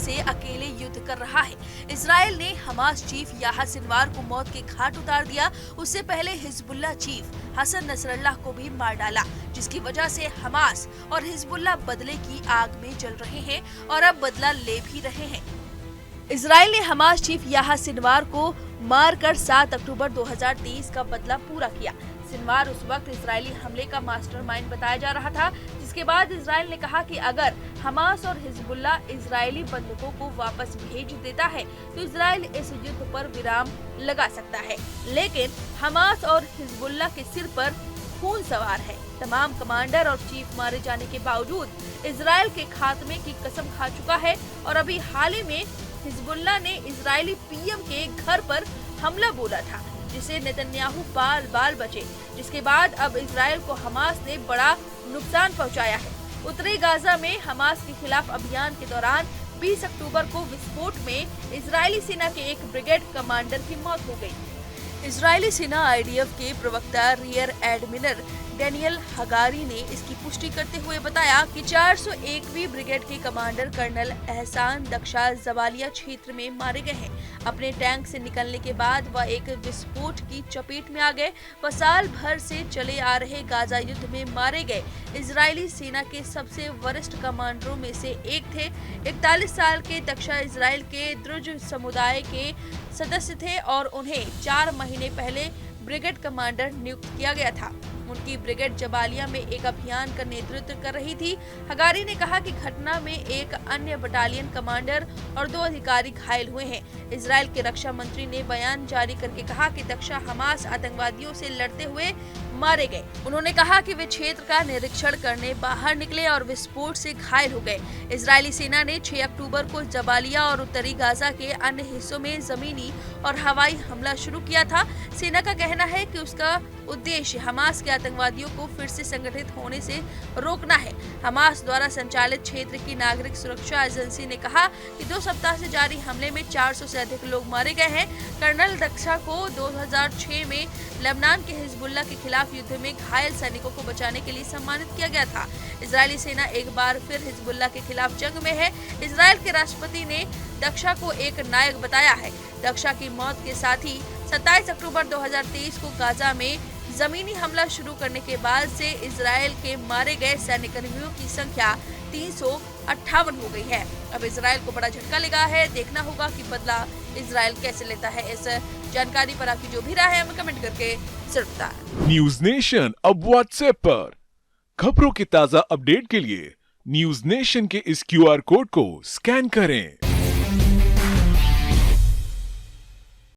से अकेले युद्ध कर रहा है। इजराइल ने हमास चीफ याह्या सिनवार को मौत के घाट उतार दिया। उससे पहले हिजबुल्लाह चीफ हसन नसरल्लाह को भी मार डाला, जिसकी वजह से हमास और हिजबुल्लाह बदले की आग में जल रहे हैं और अब बदला ले भी रहे हैं। इजराइल ने हमास चीफ याह्या सिनवार को मारकर 7 अक्टूबर 2023 का बदला पूरा किया। सिनवार उस वक्त इजरायली हमले का मास्टरमाइंड बताया जा रहा था, जिसके बाद इजराइल ने कहा कि अगर हमास और हिजबुल्लाह इजरायली बंधकों को वापस भेज देता है तो इजराइल इस युद्ध पर विराम लगा सकता है। लेकिन हमास और हिजबुल्लाह के सिर पर खून सवार है। तमाम कमांडर और चीफ मारे जाने के बावजूद इजराइल के खात्मे की कसम खा चुका है और अभी हाल ही में हिजबुल्लाह ने इजरायली पीएम के घर पर हमला बोला था, जिसे नेतन्याहू बाल बाल बचे, जिसके बाद अब इजराइल को हमास ने बड़ा नुकसान पहुंचाया है। उत्तरी गाजा में हमास के खिलाफ अभियान के दौरान 20 अक्टूबर को विस्फोट में इजरायली सेना के एक ब्रिगेड कमांडर की मौत हो गई। इजरायली सेना आईडीएफ के प्रवक्ता रियर एडमिरल डेनियल हगारी ने इसकी पुष्टि करते हुए बताया कि 401वीं ब्रिगेड के कमांडर कर्नल एहसान दक्षा जवालिया क्षेत्र में मारे गए हैं। अपने टैंक से निकलने के बाद वह एक विस्फोट की चपेट में आ गए। वह साल भर से चले आ रहे गाजा युद्ध में मारे गए इजरायली सेना के सबसे वरिष्ठ कमांडरों में से एक थे। 41 साल के दक्षा इजराइल के द्रुज समुदाय के सदस्य थे और उन्हें 4 महीने पहले ब्रिगेड कमांडर नियुक्त किया गया था। उनकी ब्रिगेड जबालिया में एक अभियान का नेतृत्व कर रही थी। हगारी ने कहा कि घटना में एक अन्य बटालियन कमांडर और 2 अधिकारी घायल हुए हैं। इजराइल के रक्षा मंत्री ने बयान जारी करके कहा कि दक्षा हमास आतंकवादियों से लड़ते हुए मारे गए। उन्होंने कहा कि वे क्षेत्र का निरीक्षण करने बाहर निकले और विस्फोट से घायल हो गए। इजरायली सेना ने 6 अक्टूबर को जबालिया और उत्तरी गाजा के अन्य हिस्सों में जमीनी और हवाई हमला शुरू किया था। सेना का कहना है कि उसका उद्देश्य हमास के आतंकवादियों को फिर से संगठित होने से रोकना है। हमास द्वारा संचालित क्षेत्र की नागरिक सुरक्षा एजेंसी ने कहा कि 2 सप्ताह से जारी हमले में 400 से अधिक लोग मारे गए हैं। कर्नल दक्षा को 2006 में लेबनान के हिजबुल्लाह के खिलाफ युद्ध में घायल सैनिकों को बचाने के लिए सम्मानित किया गया था। इजरायली सेना एक बार फिर हिजबुल्लाह के खिलाफ जंग में है। इजराइल के राष्ट्रपति ने दक्षा को एक नायक बताया है। दक्षा की मौत के साथ ही 27 अक्टूबर 2023 को गाजा में जमीनी हमला शुरू करने के बाद से इजराइल के मारे गए सैन्यकर्मियों की संख्या 358 हो गई है। अब इजराइल को बड़ा झटका लगा है। देखना होगा कि बदला इजराइल कैसे लेता है। इस जानकारी पर आपकी जो भी राय है हमें कमेंट करके जरूर बताएं। न्यूज नेशन अब व्हाट्सएप पर खबरों की ताजा अपडेट के लिए न्यूज नेशन के इस QR कोड को स्कैन करें।